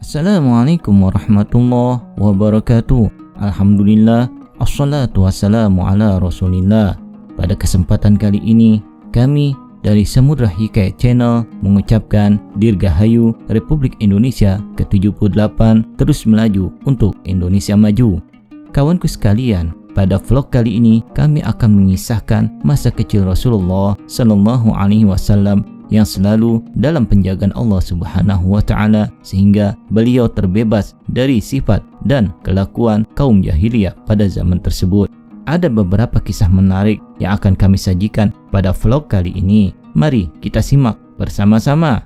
Assalamualaikum warahmatullahi wabarakatuh. Alhamdulillah, assalatu wassalamu ala rasulillah. Pada kesempatan kali ini, kami dari Samudra Hikayat Channel mengucapkan Dirgahayu Republik Indonesia ke-78 terus melaju untuk Indonesia maju. Kawanku sekalian, pada vlog kali ini kami akan mengisahkan masa kecil Rasulullah Sallallahu Alaihi Wasallam yang selalu dalam penjagaan Allah Subhanahu wa Ta'ala, sehingga beliau terbebas dari sifat dan kelakuan kaum jahiliyah pada zaman tersebut. Ada beberapa kisah menarik yang akan kami sajikan pada vlog kali ini. Mari kita simak bersama-sama.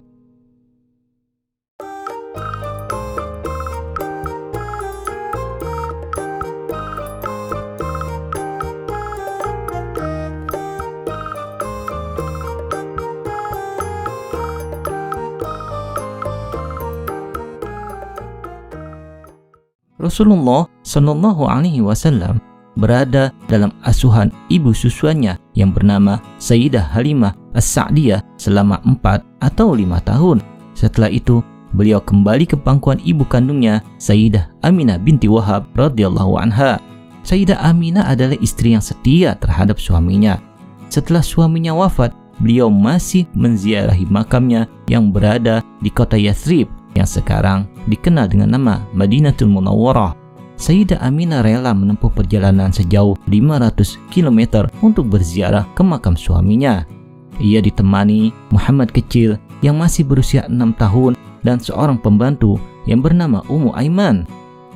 Rasulullah Shallallahu Alaihi Wasallam berada dalam asuhan ibu susuannya yang bernama Sayyidah Halimah As-Sa'diyah selama 4 atau 5 tahun. Setelah itu, beliau kembali ke pangkuan ibu kandungnya, Sayyidah Aminah binti Wahab radhiyallahu anha. Sayyidah Aminah adalah istri yang setia terhadap suaminya. Setelah suaminya wafat, beliau masih menziarahi makamnya yang berada di kota Yathrib yang sekarang dikenal dengan nama Madinatul Munawwarah. Sayyidah Aminah rela menempuh perjalanan sejauh 500 km untuk berziarah ke makam suaminya. Ia ditemani Muhammad kecil yang masih berusia 6 tahun dan seorang pembantu yang bernama Ummu Aiman.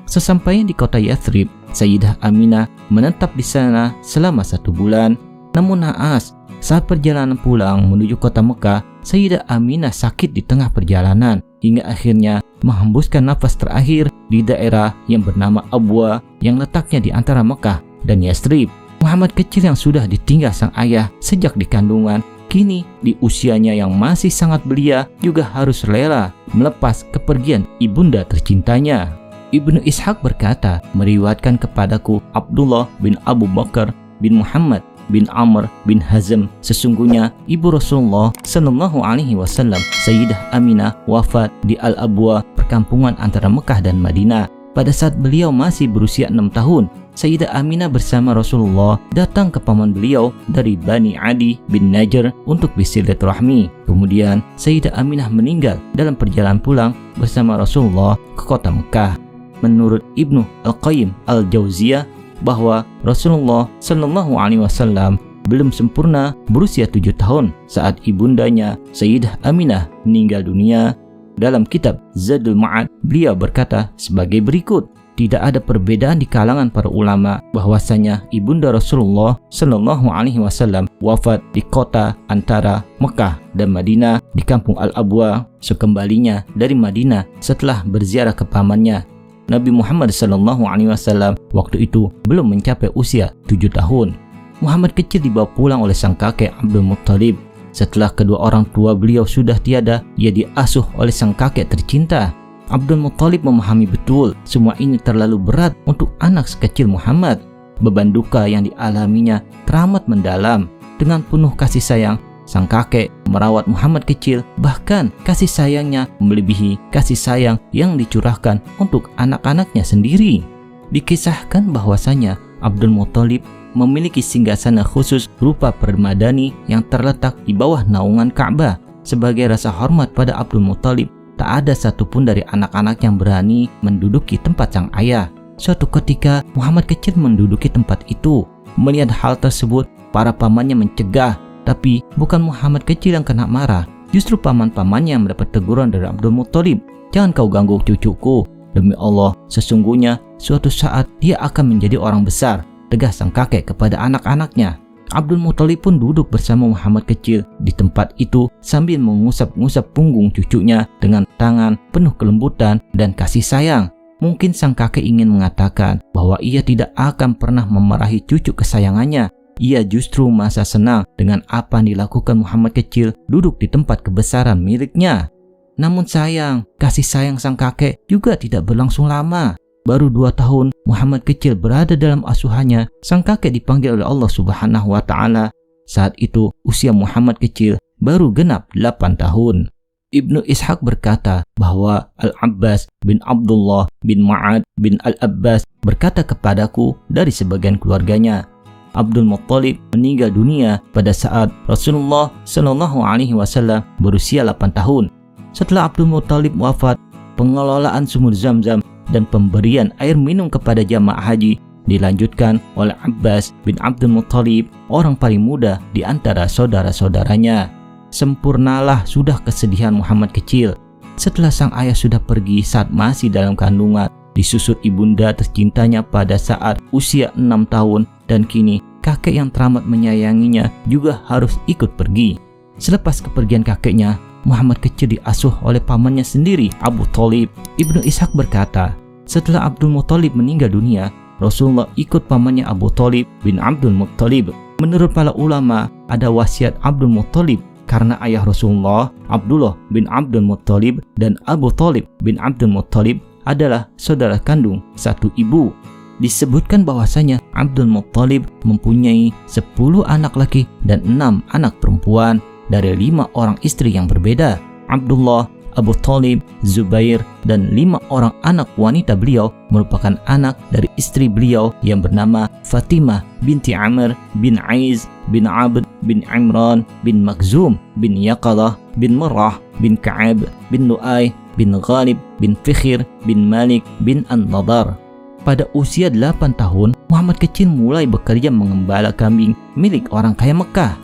Sesampainya di kota Yathrib, Sayyidah Aminah menetap di sana selama 1 bulan. Namun naas, saat perjalanan pulang menuju kota Mekah, Sayyidah Aminah sakit di tengah perjalanan hingga akhirnya menghembuskan nafas terakhir di daerah yang bernama Abwa yang letaknya di antara Mekah dan Yathrib. Muhammad kecil yang sudah ditinggal sang ayah sejak di kandungan, kini di usianya yang masih sangat belia juga harus rela melepas kepergian ibunda tercintanya. Ibnu Ishaq berkata, meriwayatkan kepadaku Abdullah bin Abu Bakar bin Muhammad bin Amr bin Hazm, sesungguhnya ibu Rasulullah Sallallahu Alaihi Wasallam, Sayyidah Aminah, wafat di Al-Abwa, perkampungan antara Mekah dan Madinah. Pada saat beliau masih berusia 6 tahun, Sayyidah Aminah bersama Rasulullah datang ke paman beliau dari Bani Adi bin Najjar untuk bersilaturahmi. Kemudian Sayyidah Aminah meninggal dalam perjalanan pulang bersama Rasulullah ke kota Mekah. Menurut Ibnu Al-Qayyim Al-Jauziyah, bahwa Rasulullah Sallallahu Alaihi Wasallam belum sempurna berusia 7 tahun saat ibundanya Sayyidah Aminah meninggal dunia. Dalam kitab Zadul Ma'ad, beliau berkata sebagai berikut, tidak ada perbedaan di kalangan para ulama bahwasanya ibunda Rasulullah Sallallahu Alaihi Wasallam wafat di kota antara Mekah dan Madinah di kampung Al-Abwa sekembalinya dari Madinah setelah berziarah ke pamannya. Nabi Muhammad Sallallahu Alaihi Wasallam waktu itu belum mencapai usia 7 tahun. Muhammad kecil dibawa pulang oleh sang kakek Abdul Muttalib. Setelah kedua orang tua beliau sudah tiada, ia diasuh oleh sang kakek tercinta. Abdul Muttalib memahami betul semua ini terlalu berat untuk anak sekecil Muhammad. Beban duka yang dialaminya teramat mendalam. Dengan penuh kasih sayang, sang kakek merawat Muhammad kecil, bahkan kasih sayangnya melebihi kasih sayang yang dicurahkan untuk anak-anaknya sendiri. Dikisahkan bahwasanya Abdul Muttalib memiliki singgasana khusus berupa permadani yang terletak di bawah naungan Ka'bah. Sebagai rasa hormat pada Abdul Muttalib, tak ada satupun dari anak-anak yang berani menduduki tempat sang ayah. Suatu ketika Muhammad kecil menduduki tempat itu. Melihat hal tersebut, para pamannya mencegah. Tapi bukan Muhammad kecil yang kena marah, justru paman-pamannya yang mendapat teguran dari Abdul Muttalib. Jangan kau ganggu cucuku. Demi Allah, sesungguhnya suatu saat dia akan menjadi orang besar, tegas sang kakek kepada anak-anaknya. Abdul Muttalib pun duduk bersama Muhammad kecil di tempat itu sambil mengusap-ngusap punggung cucunya dengan tangan penuh kelembutan dan kasih sayang. Mungkin sang kakek ingin mengatakan bahwa ia tidak akan pernah memarahi cucu kesayangannya. Ia justru merasa senang dengan apa yang dilakukan Muhammad kecil duduk di tempat kebesaran miliknya. Namun sayang, kasih sayang sang kakek juga tidak berlangsung lama. Baru 2 tahun Muhammad kecil berada dalam asuhannya, sang kakek dipanggil oleh Allah Subhanahu wa Ta'ala. Saat itu usia Muhammad kecil baru genap 8 tahun. Ibnu Ishaq berkata bahwa Al-Abbas bin Abdullah bin Ma'ad bin Al-Abbas berkata kepadaku dari sebagian keluarganya, Abdul Muttalib meninggal dunia pada saat Rasulullah Shallallahu Alaihi Wasallam berusia 8 tahun. Setelah Abdul Muttalib wafat, pengelolaan sumur Zamzam dan pemberian air minum kepada jamaah haji dilanjutkan oleh Abbas bin Abdul Muttalib, orang paling muda di antara saudara-saudaranya. Sempurnalah sudah kesedihan Muhammad kecil setelah sang ayah sudah pergi saat masih dalam kandungan, disusut ibunda tercintanya pada saat usia 6 tahun, dan kini kakek yang teramat menyayanginya juga harus ikut pergi. Selepas kepergian kakeknya, Muhammad kecil diasuh oleh pamannya sendiri, Abu Thalib. Ibnu Ishaq berkata, setelah Abdul Muttalib meninggal dunia, Rasulullah ikut pamannya Abu Thalib bin Abdul Muttalib. Menurut para ulama, ada wasiat Abdul Muttalib karena ayah Rasulullah, Abdullah bin Abdul Muttalib, dan Abu Thalib bin Abdul Muttalib adalah saudara kandung satu ibu. Disebutkan bahwasanya Abdul Muttalib mempunyai 10 anak laki dan 6 anak perempuan dari 5 orang istri yang berbeda. Abdullah, Abu Thalib, Zubair, dan 5 orang anak wanita beliau merupakan anak dari istri beliau yang bernama Fatimah binti Amr bin Aiz bin Abd bin Imran bin Makhzum bin Yaqadah bin Murrah bin Ka'ab bin Lu'ay bin Ghalib bin Fikhir bin Malik bin An-Nadar. Pada usia 8 tahun, Muhammad kecil mulai bekerja mengembala kambing milik orang kaya Mekah.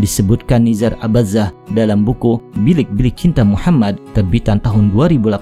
Disebutkan Nizar Abazah dalam buku Bilik-Bilik Cinta Muhammad terbitan tahun 2018,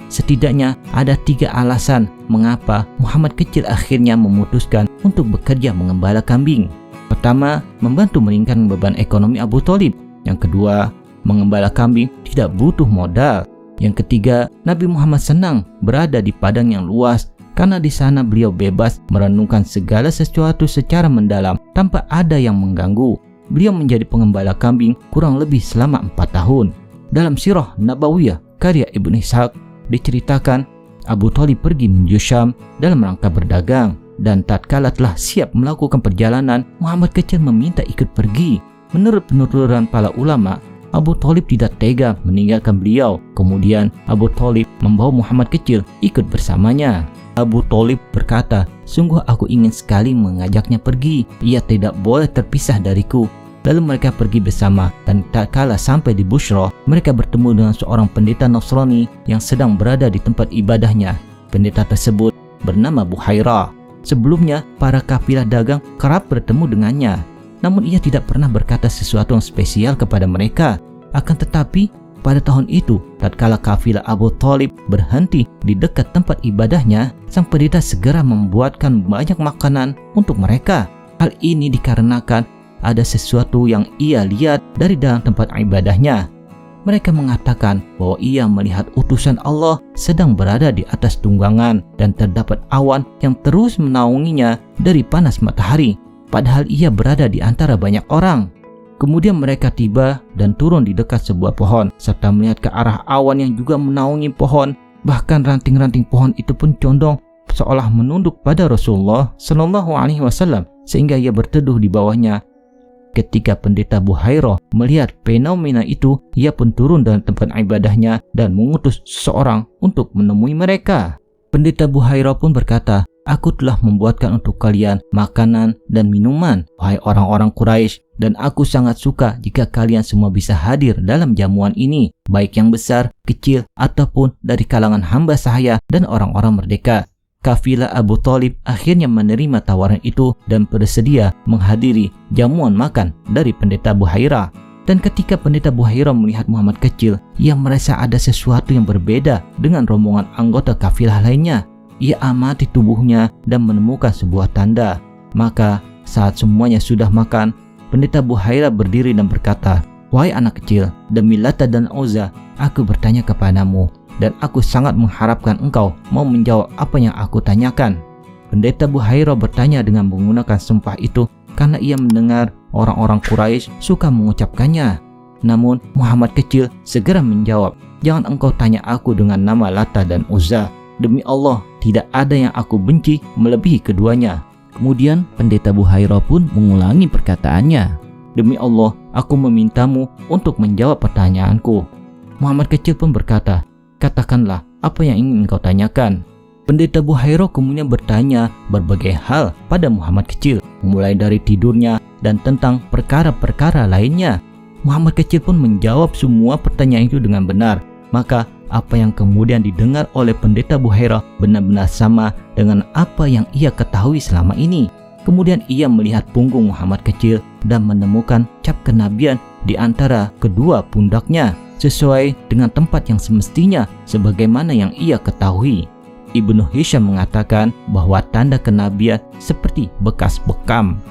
setidaknya ada 3 alasan mengapa Muhammad kecil akhirnya memutuskan untuk bekerja mengembala kambing. Pertama, membantu meringankan beban ekonomi Abu Thalib. Yang kedua, mengembala kambing tidak butuh modal. Yang ketiga, Nabi Muhammad senang berada di padang yang luas karena di sana beliau bebas merenungkan segala sesuatu secara mendalam tanpa ada yang mengganggu. Beliau menjadi pengembala kambing kurang lebih selama 4 tahun. Dalam Sirah Nabawiyah karya Ibnu Ishaq diceritakan Abu Thalib pergi menuju Syam dalam rangka berdagang, dan tatkala telah siap melakukan perjalanan, Muhammad kecil meminta ikut pergi. Menurut penuturan para ulama, Abu Thalib tidak tega meninggalkan beliau. Kemudian Abu Thalib membawa Muhammad kecil ikut bersamanya. Abu Thalib berkata, sungguh aku ingin sekali mengajaknya pergi. Ia tidak boleh terpisah dariku. Lalu mereka pergi bersama, dan tatkala sampai di Bushra, mereka bertemu dengan seorang pendeta Nasrani yang sedang berada di tempat ibadahnya. Pendeta tersebut bernama Buhairah. Sebelumnya, para kafilah dagang kerap bertemu dengannya. Namun ia tidak pernah berkata sesuatu yang spesial kepada mereka. Akan tetapi, pada tahun itu, tatkala kafilah Abu Thalib berhenti di dekat tempat ibadahnya, sang pendeta segera membuatkan banyak makanan untuk mereka. Hal ini dikarenakan ada sesuatu yang ia lihat dari dalam tempat ibadahnya. Mereka mengatakan bahwa ia melihat utusan Allah sedang berada di atas tunggangan dan terdapat awan yang terus menaunginya dari panas matahari, padahal ia berada di antara banyak orang. Kemudian mereka tiba dan turun di dekat sebuah pohon serta melihat ke arah awan yang juga menaungi pohon. Bahkan ranting-ranting pohon itu pun condong seolah menunduk pada Rasulullah Shallallahu Alaihi Wasallam sehingga ia berteduh di bawahnya. Ketika pendeta Buhairah melihat fenomena itu, ia pun turun dari tempat ibadahnya dan mengutus seseorang untuk menemui mereka. Pendeta Buhairah pun berkata, aku telah membuatkan untuk kalian makanan dan minuman, wahai orang-orang Quraisy, dan aku sangat suka jika kalian semua bisa hadir dalam jamuan ini, baik yang besar, kecil, ataupun dari kalangan hamba sahaya dan orang-orang merdeka. Kafilah Abu Thalib akhirnya menerima tawaran itu dan bersedia menghadiri jamuan makan dari pendeta Buhairah. Dan ketika pendeta Buhairah melihat Muhammad kecil, ia merasa ada sesuatu yang berbeda dengan rombongan anggota kafilah lainnya. Ia amati tubuhnya dan menemukan sebuah tanda. Maka saat semuanya sudah makan, pendeta Buhairah berdiri dan berkata, wahai anak kecil, demi Lata dan Uzza, aku bertanya kepadamu, dan aku sangat mengharapkan engkau mau menjawab apa yang aku tanyakan. Pendeta Buhairah bertanya dengan menggunakan sumpah itu karena ia mendengar orang-orang Quraisy suka mengucapkannya. Namun Muhammad kecil segera menjawab, jangan engkau tanya aku dengan nama Lata dan Uzza. Demi Allah, tidak ada yang aku benci melebihi keduanya. Kemudian pendeta Buhairah pun mengulangi perkataannya, demi Allah, aku memintamu untuk menjawab pertanyaanku. Muhammad kecil pun berkata, "Katakanlah apa yang ingin engkau tanyakan." Pendeta Buhairah kemudian bertanya berbagai hal pada Muhammad kecil, mulai dari tidurnya dan tentang perkara-perkara lainnya. Muhammad kecil pun menjawab semua pertanyaan itu dengan benar. Maka apa yang kemudian didengar oleh pendeta Buhairah benar-benar sama dengan apa yang ia ketahui selama ini. Kemudian ia melihat punggung Muhammad kecil dan menemukan cap kenabian di antara kedua pundaknya, sesuai dengan tempat yang semestinya sebagaimana yang ia ketahui. Ibnu Hisham mengatakan bahwa tanda kenabian seperti bekas bekam.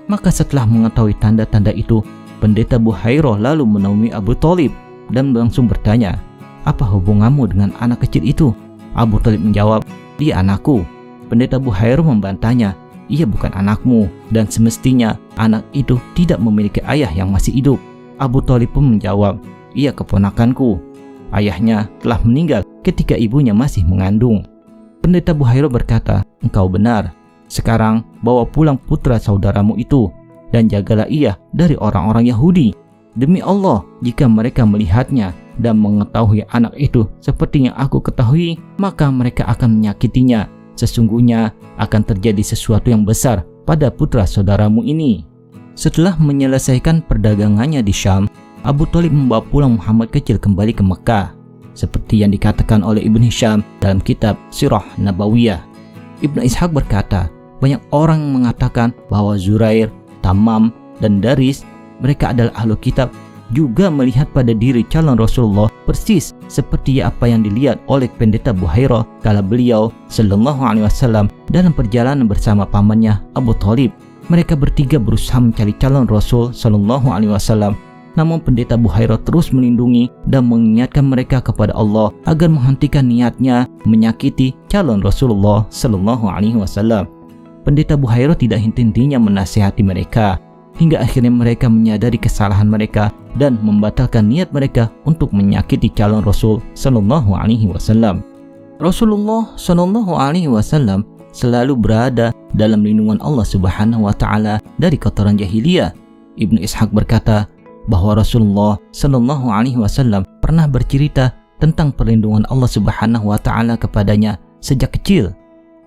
Maka setelah mengetahui tanda-tanda itu, pendeta Buhairah lalu menemui Abu Thalib dan langsung bertanya, "Apa hubunganmu dengan anak kecil itu?" Abu Thalib menjawab, "Dia anakku." Pendeta Buhairah membantahnya, "Ia bukan anakmu dan semestinya anak itu tidak memiliki ayah yang masih hidup." Abu Thalib pun menjawab, "Ia keponakanku. Ayahnya telah meninggal ketika ibunya masih mengandung." Pendeta Buhairah berkata, "Engkau benar. Sekarang bawa pulang putra saudaramu itu dan jagalah ia dari orang-orang Yahudi. Demi Allah, jika mereka melihatnya dan mengetahui anak itu seperti yang aku ketahui, maka mereka akan menyakitinya. Sesungguhnya akan terjadi sesuatu yang besar pada putra saudaramu ini." Setelah menyelesaikan perdagangannya di Syam, Abu Thalib membawa pulang Muhammad kecil kembali ke Mekah, seperti yang dikatakan oleh Ibn Hisham dalam kitab Sirah Nabawiyah. Ibn Ishaq berkata, banyak orang mengatakan bahwa Zurair, Tamam, dan Daris, mereka adalah ahlu kitab, juga melihat pada diri calon Rasulullah persis seperti apa yang dilihat oleh pendeta Buhairah kala beliau sallallahu alaihi wasallam dalam perjalanan bersama pamannya Abu Thalib. Mereka bertiga berusaha mencari calon Rasul sallallahu alaihi wasallam. Namun pendeta Buhairah terus melindungi dan mengingatkan mereka kepada Allah agar menghentikan niatnya menyakiti calon Rasulullah sallallahu alaihi wasallam. Pendeta Buhairah tidak henti-hentinya menasihati mereka hingga akhirnya mereka menyadari kesalahan mereka dan membatalkan niat mereka untuk menyakiti calon Rasul sallallahu alaihi wasallam. Rasulullah sallallahu alaihi wasallam selalu berada dalam lindungan Allah Subhanahu wa taala dari kotoran jahiliyah. Ibnu Ishaq berkata bahwa Rasulullah sallallahu alaihi wasallam pernah bercerita tentang perlindungan Allah Subhanahu wa taala kepadanya sejak kecil.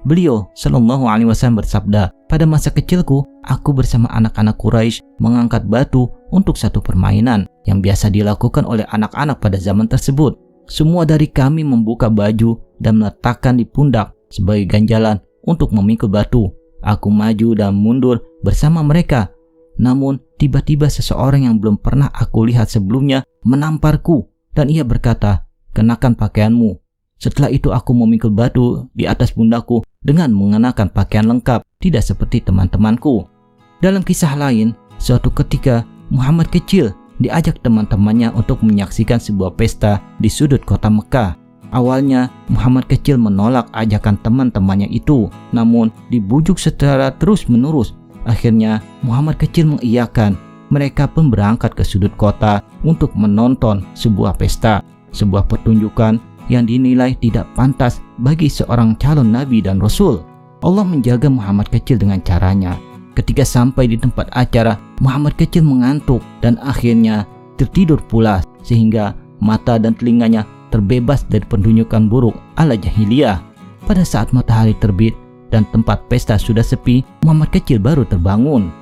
Beliau sallallahu alaihi wasallam bersabda, "Pada masa kecilku, aku bersama anak-anak Quraisy mengangkat batu untuk satu permainan yang biasa dilakukan oleh anak-anak pada zaman tersebut. Semua dari kami membuka baju dan meletakkan di pundak sebagai ganjalan untuk memikul batu. Aku maju dan mundur bersama mereka. Namun tiba-tiba seseorang yang belum pernah aku lihat sebelumnya menamparku dan ia berkata, 'Kenakan pakaianmu.' Setelah itu aku memikul batu di atas pundakku dengan mengenakan pakaian lengkap, tidak seperti teman-temanku." Dalam kisah lain, suatu ketika Muhammad kecil diajak teman-temannya untuk menyaksikan sebuah pesta di sudut kota Mekah. Awalnya Muhammad kecil menolak ajakan teman-temannya itu, namun dibujuk secara terus-menerus. Akhirnya Muhammad kecil mengiyakan. Mereka pun berangkat ke sudut kota untuk menonton sebuah pesta, sebuah pertunjukan yang dinilai tidak pantas bagi seorang calon nabi dan rasul. Allah menjaga Muhammad kecil dengan caranya. Ketika sampai di tempat acara, Muhammad kecil mengantuk dan akhirnya tertidur pula sehingga mata dan telinganya terbebas dari pertunjukan buruk ala jahiliyah. Pada saat matahari terbit dan tempat pesta sudah sepi, Muhammad kecil baru terbangun.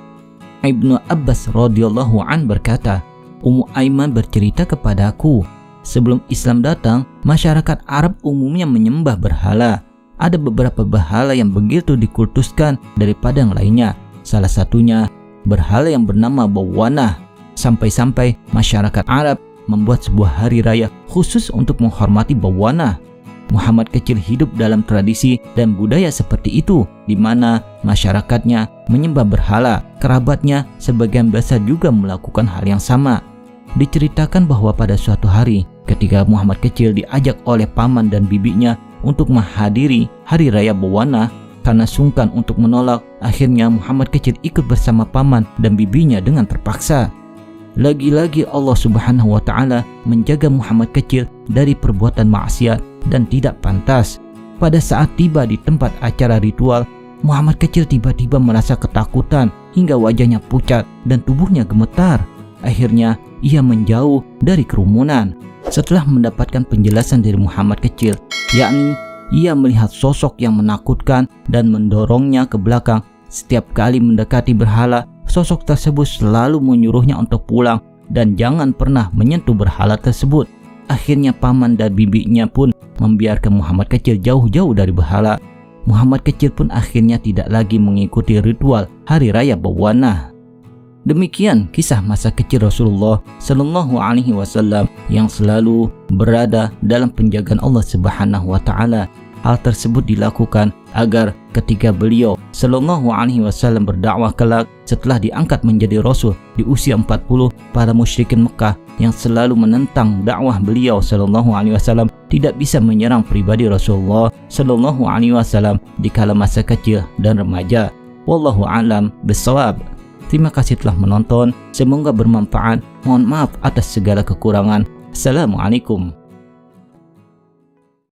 Ibnu Abbas radhiyallahu an berkata, Ummu Aiman bercerita kepadaku, sebelum Islam datang, masyarakat Arab umumnya menyembah berhala. Ada beberapa berhala yang begitu dikultuskan daripada yang lainnya. Salah satunya berhala yang bernama Bawanah. Sampai-sampai masyarakat Arab membuat sebuah hari raya khusus untuk menghormati Bawanah. Muhammad kecil hidup dalam tradisi dan budaya seperti itu, di mana masyarakatnya menyembah berhala. Kerabatnya sebagian besar juga melakukan hal yang sama. Diceritakan bahwa pada suatu hari, ketika Muhammad kecil diajak oleh paman dan bibinya untuk menghadiri hari raya Bawanah, karena sungkan untuk menolak, akhirnya Muhammad kecil ikut bersama paman dan bibinya dengan terpaksa. Lagi-lagi Allah Subhanahu wa taala menjaga Muhammad kecil dari perbuatan maksiat dan tidak pantas. Pada saat tiba di tempat acara ritual, Muhammad kecil tiba-tiba merasa ketakutan hingga wajahnya pucat dan tubuhnya gemetar. Akhirnya ia menjauh dari kerumunan. Setelah mendapatkan penjelasan dari Muhammad kecil, yakni ia melihat sosok yang menakutkan dan mendorongnya ke belakang. Setiap kali mendekati berhala, sosok tersebut selalu menyuruhnya untuk pulang dan jangan pernah menyentuh berhala tersebut. Akhirnya paman dan bibinya pun membiarkan Muhammad kecil jauh-jauh dari berhala. Muhammad kecil pun akhirnya tidak lagi mengikuti ritual Hari Raya Bawana. Demikian kisah masa kecil Rasulullah Sallallahu Alaihi Wasallam yang selalu berada dalam penjagaan Allah Subhanahu Wa Taala. Hal tersebut dilakukan agar ketika beliau Sallallahu Alaihi Wasallam berdakwah kelak setelah diangkat menjadi Rasul di usia 40, para musyrikin Mekah yang selalu menentang dakwah beliau Sallallahu Alaihi Wasallam tidak bisa menyerang pribadi Rasulullah Sallallahu Alaihi Wasallam di kala masa kecil dan remaja. Wallahu a'lam bishawab. Terima kasih telah menonton, semoga bermanfaat. Mohon maaf atas segala kekurangan. Assalamualaikum.